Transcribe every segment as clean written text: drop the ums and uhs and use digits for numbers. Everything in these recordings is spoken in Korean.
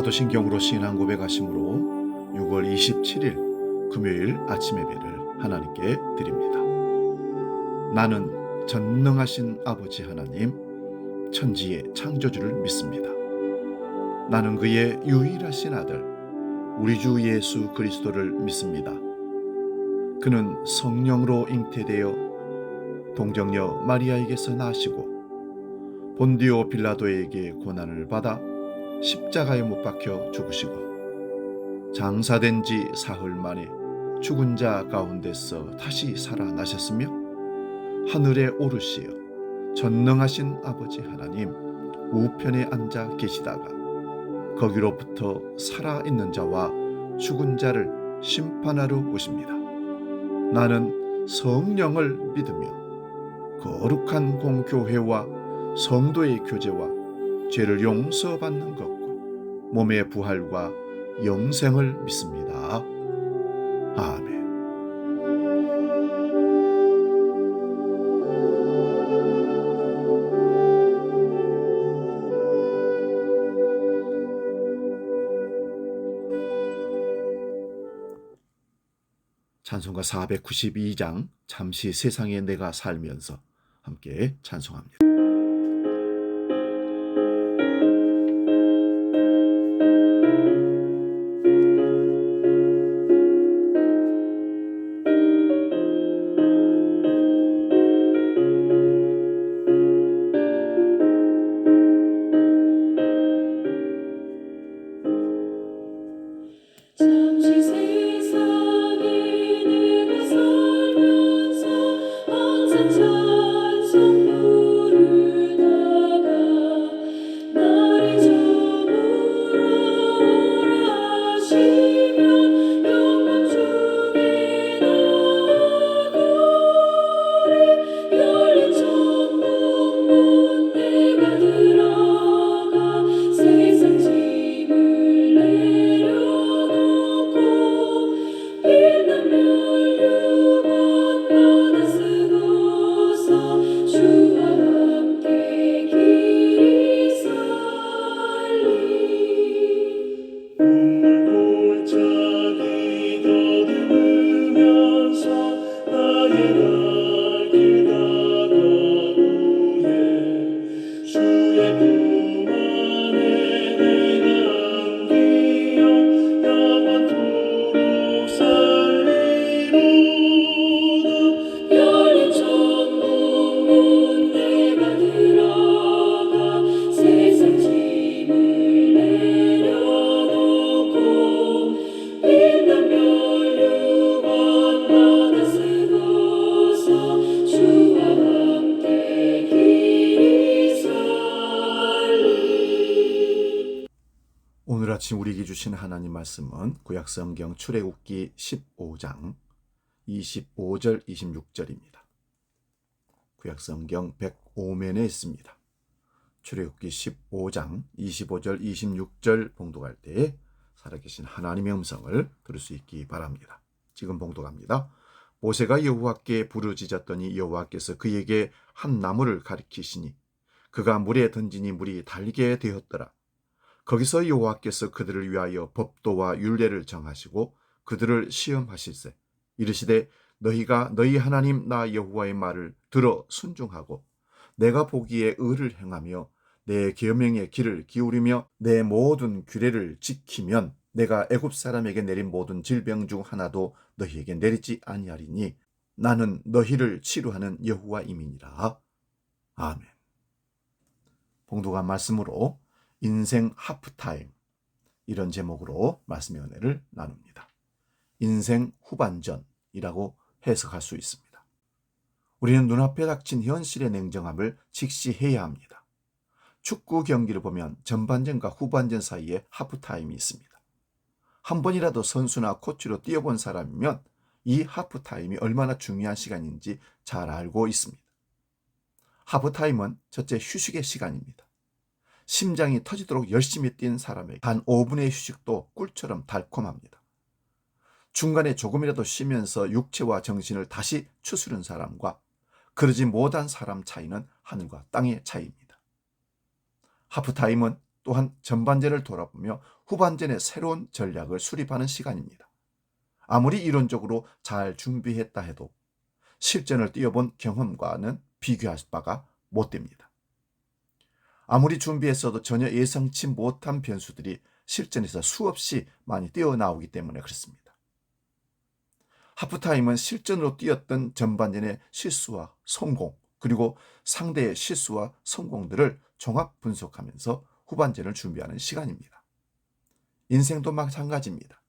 사도신경으로 신앙 고백하심으로 6월 27일 금요일 아침 예배를 하나님께 드립니다. 나는 전능하신 아버지 하나님, 천지의 창조주를 믿습니다. 나는 그의 유일하신 아들, 우리 주 예수 그리스도를 믿습니다. 그는 성령으로 잉태되어 동정녀 마리아에게서 나시고 본디오 빌라도에게 고난을 받아 십자가에 못 박혀 죽으시고 장사된 지 사흘 만에 죽은 자 가운데서 다시 살아나셨으며 하늘에 오르시어 전능하신 아버지 하나님 우편에 앉아 계시다가 거기로부터 살아있는 자와 죽은 자를 심판하러 오십니다. 나는 성령을 믿으며 거룩한 공교회와 성도의 교제와 죄를 용서받는 것과 몸의 부활과 영생을 믿습니다. 아멘. 찬송가 492장 잠시 세상에 내가 살면서 함께 찬송합니다. 잠시 세상에 내가 살면서 항상 찬송 부르다가 나를 저물어 오라 하시면 영광 중에 나아가리 열린 천국 문 내가 들어가 세상 짐을 내려놓고 빛나며 유번 받아 쓰고서 주와 함께 길이 살리 눈물 골짜기 더듬으면서 나의 갈 길 다가오네 주의 품 안에 내가 안기어 영원토록 살리로다 열린 천국 문 내가 들어가 세상 짐을 내려놓고 빛나며 유번 받아 쓰고서 주와 함께 길이 살리. 오늘 아침 우리에게 주신 하나님 말씀은 구약성경 출애굽기 15장 25절 26절입니다. 구약성경 105면에 있습니다. 출애굽기 15장 25절 26절 봉독할 때 살아계신 하나님의 음성을 들을 수 있기 바랍니다. 지금 봉독합니다. 모세가 여호와께 부르짖었더니 여호와께서 그에게 한 나무를 가리키시니 그가 물에 던지니 물이 달게 되었더라. 거기서 여호와께서 그들을 위하여 법도와 율례를 정하시고 그들을 시험하실세 이르시되 너희가 너희 하나님 나 여호와의 말을 들어 순종하고 내가 보기에 의를 행하며 내 계명의 길을 기울이며 내 모든 규례를 지키면 내가 애굽 사람에게 내린 모든 질병 중 하나도 너희에게 내리지 아니하리니 나는 너희를 치료하는 여호와임이니라. 아멘. 봉독한 말씀으로 인생 하프타임, 이런 제목으로 말씀의 은혜를 나눕니다. 인생 후반전이라고 해석할 수 있습니다. 우리는 눈앞에 닥친 현실의 냉정함을 직시해야 합니다. 축구 경기를 보면 전반전과 후반전 사이에 하프타임이 있습니다. 한 번이라도 선수나 코치로 뛰어본 사람이면 이 하프타임이 얼마나 중요한 시간인지 잘 알고 있습니다. 하프타임은 첫째 휴식의 시간입니다. 심장이 터지도록 열심히 뛴 사람에게 단 5분의 휴식도 꿀처럼 달콤합니다. 중간에 조금이라도 쉬면서 육체와 정신을 다시 추스른 사람과 그러지 못한 사람 차이는 하늘과 땅의 차이입니다. 하프타임은 또한 전반전을 돌아보며 후반전의 새로운 전략을 수립하는 시간입니다. 아무리 이론적으로 잘 준비했다 해도 실전을 뛰어본 경험과는 비교할 바가 못 됩니다. 아무리 준비했어도 전혀 예상치 못한 변수들이 실전에서 수없이 많이 뛰어나오기 때문에 그렇습니다. 하프타임은 실전으로 뛰었던 전반전의 실수와 성공, 그리고 상대의 실수와 성공들을 종합 분석하면서 후반전을 준비하는 시간입니다. 인생도 마찬가지입니다.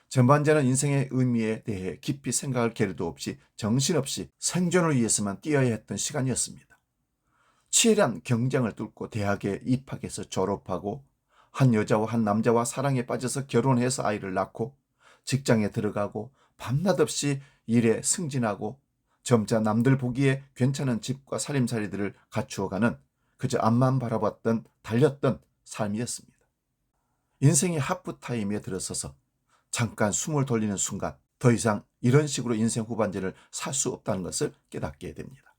전반전은 인생의 의미에 대해 깊이 생각할 겨를도 없이 정신없이 생존을 위해서만 뛰어야 했던 시간이었습니다. 치열한 경쟁을 뚫고 대학에 입학해서 졸업하고 한 여자와 한 남자와 사랑에 빠져서 결혼해서 아이를 낳고 직장에 들어가고 밤낮 없이 일에 승진하고 점차 남들 보기에 괜찮은 집과 살림살이들을 갖추어가는 그저 앞만 바라봤던 달렸던 삶이었습니다. 인생의 하프타임에 들어서서 잠깐 숨을 돌리는 순간 더 이상 이런 식으로 인생 후반전을 살 수 없다는 것을 깨닫게 됩니다.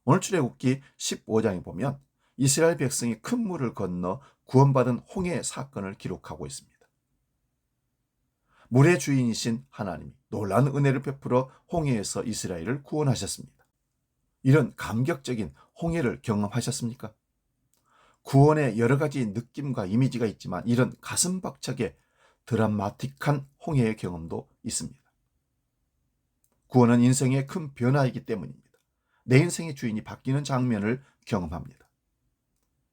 오늘 출애굽기 15장에 보면 이스라엘 백성이 큰 물을 건너 구원받은 홍해 사건을 기록하고 있습니다. 물의 주인이신 하나님이 놀라운 은혜를 베풀어 홍해에서 이스라엘을 구원하셨습니다. 이런 감격적인 홍해를 경험하셨습니까? 구원의 여러 가지 느낌과 이미지가 있지만 이런 가슴 벅차게 드라마틱한 홍해의 경험도 있습니다. 구원은 인생의 큰 변화이기 때문입니다. 내 인생의 주인이 바뀌는 장면을 경험합니다.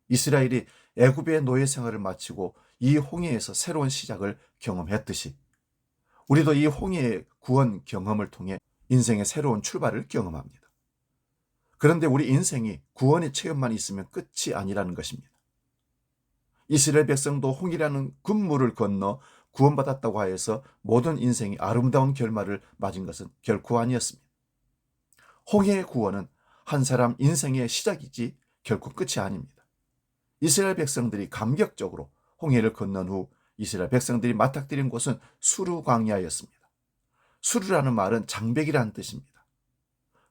이스라엘이 애굽의 노예 생활을 마치고 이 홍해에서 새로운 시작을 경험했듯이 우리도 이 홍해의 구원 경험을 통해 인생의 새로운 출발을 경험합니다. 그런데 우리 인생이 구원의 체험만 있으면 끝이 아니라는 것입니다. 이스라엘 백성도 홍해라는 금물을 건너 구원받았다고 하여서 모든 인생이 아름다운 결말을 맞은 것은 결코 아니었습니다. 홍해의 구원은 한 사람 인생의 시작이지 결코 끝이 아닙니다. 이스라엘 백성들이 감격적으로 홍해를 건넌 후 이스라엘 백성들이 맞닥뜨린 곳은 수르 광야였습니다. 수르라는 말은 장벽이라는 뜻입니다.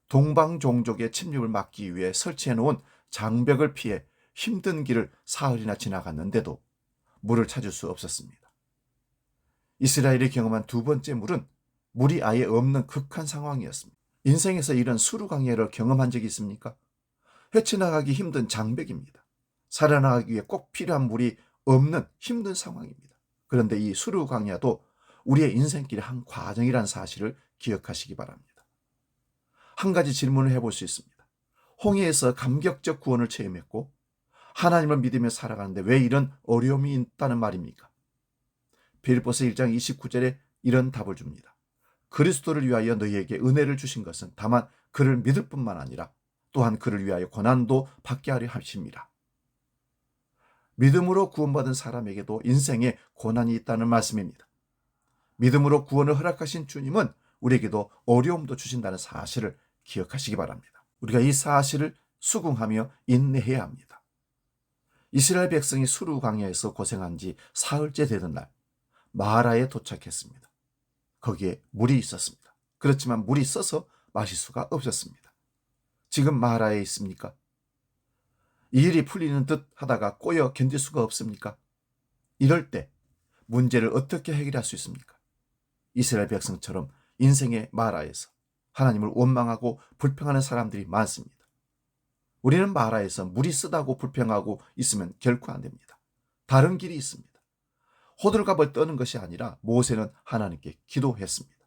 동방 종족의 침입을 막기 위해 설치해 놓은 장벽을 피해 힘든 길을 사흘이나 지나갔는데도 물을 찾을 수 없었습니다. 이스라엘이 경험한 두 번째 물은 물이 아예 없는 극한 상황이었습니다. 인생에서 이런 수르 광야를 경험한 적이 있습니까? 헤쳐나가기 힘든 장벽입니다. 살아나가기 위해 꼭 필요한 물이 없는 힘든 상황입니다. 그런데 이 수르 광야도 우리의 인생길의 한 과정이라는 사실을 기억하시기 바랍니다. 한 가지 질문을 해볼 수 있습니다. 홍해에서 감격적 구원을 체험했고 하나님을 믿으며 살아가는데 왜 이런 어려움이 있다는 말입니까? 빌립보서 1장 29절에 이런 답을 줍니다. 그리스도를 위하여 너희에게 은혜를 주신 것은 다만 그를 믿을 뿐만 아니라 또한 그를 위하여 고난도 받게 하려 하심이라. 믿음으로 구원받은 사람에게도 인생에 고난이 있다는 말씀입니다. 믿음으로 구원을 허락하신 주님은 우리에게도 어려움도 주신다는 사실을 기억하시기 바랍니다. 우리가 이 사실을 수긍하며 인내해야 합니다. 이스라엘 백성이 수르 광야에서 고생한 지 사흘째 되던 날 마라에 도착했습니다. 거기에 물이 있었습니다. 그렇지만 물이 써서 마실 수가 없었습니다. 지금 마라에 있습니까? 이 일이 풀리는 듯 하다가 꼬여 견딜 수가 없습니까? 이럴 때 문제를 어떻게 해결할 수 있습니까? 이스라엘 백성처럼 인생의 마라에서 하나님을 원망하고 불평하는 사람들이 많습니다. 우리는 마라에서 물이 쓰다고 불평하고 있으면 결코 안 됩니다. 다른 길이 있습니다. 호들갑을 떠는 것이 아니라 모세는 하나님께 기도했습니다.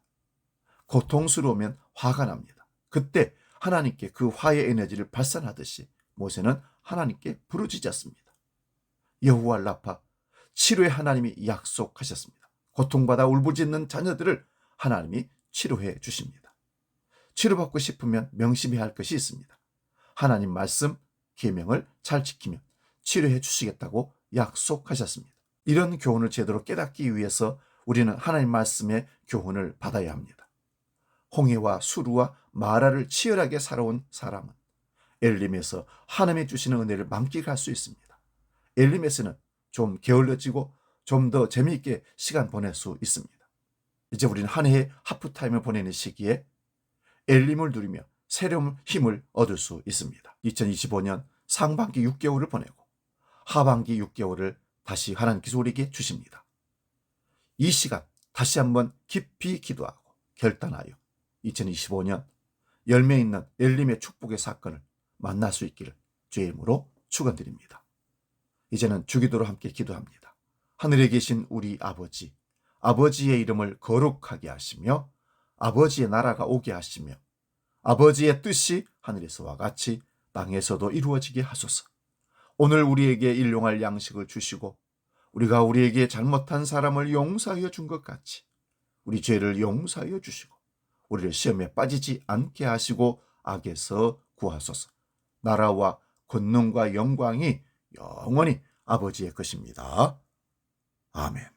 고통스러우면 화가 납니다. 그때 하나님께 그 화의 에너지를 발산하듯이 모세는 하나님께 부르짖었습니다. 여호와 라파, 치료의 하나님이 약속하셨습니다. 고통받아 울부짖는 자녀들을 하나님이 치료해 주십니다. 치료받고 싶으면 명심해야 할 것이 있습니다. 하나님 말씀, 계명을 잘 지키면 치료해 주시겠다고 약속하셨습니다. 이런 교훈을 제대로 깨닫기 위해서 우리는 하나님 말씀의 교훈을 받아야 합니다. 홍해와 수르와 마라를 치열하게 살아온 사람은 엘림에서 하나님이 주시는 은혜를 만끽할 수 있습니다. 엘림에서는 좀 게을러지고 좀 더 재미있게 시간 보낼 수 있습니다. 이제 우리는 한 해의 하프타임을 보내는 시기에 엘림을 누리며 새로운 힘을 얻을 수 있습니다. 2025년 상반기 6개월을 보내고 하반기 6개월을 다시 하나님께서 우리에게 주십니다. 이 시간 다시 한번 깊이 기도하고 결단하여 2025년 열매 있는 엘림의 축복의 사건을 만날 수 있기를 주의 이름으로 축원드립니다. 이제는 주기도로 함께 기도합니다. 하늘에 계신 우리 아버지, 아버지의 이름을 거룩하게 하시며 아버지의 나라가 오게 하시며 아버지의 뜻이 하늘에서와 같이 땅에서도 이루어지게 하소서. 오늘 우리에게 일용할 양식을 주시고 우리가 우리에게 잘못한 사람을 용서하여 준 것 같이 우리 죄를 용서하여 주시고 우리를 시험에 빠지지 않게 하시고 악에서 구하소서. 나라와 권능과 영광이 영원히 아버지의 것입니다. 아멘.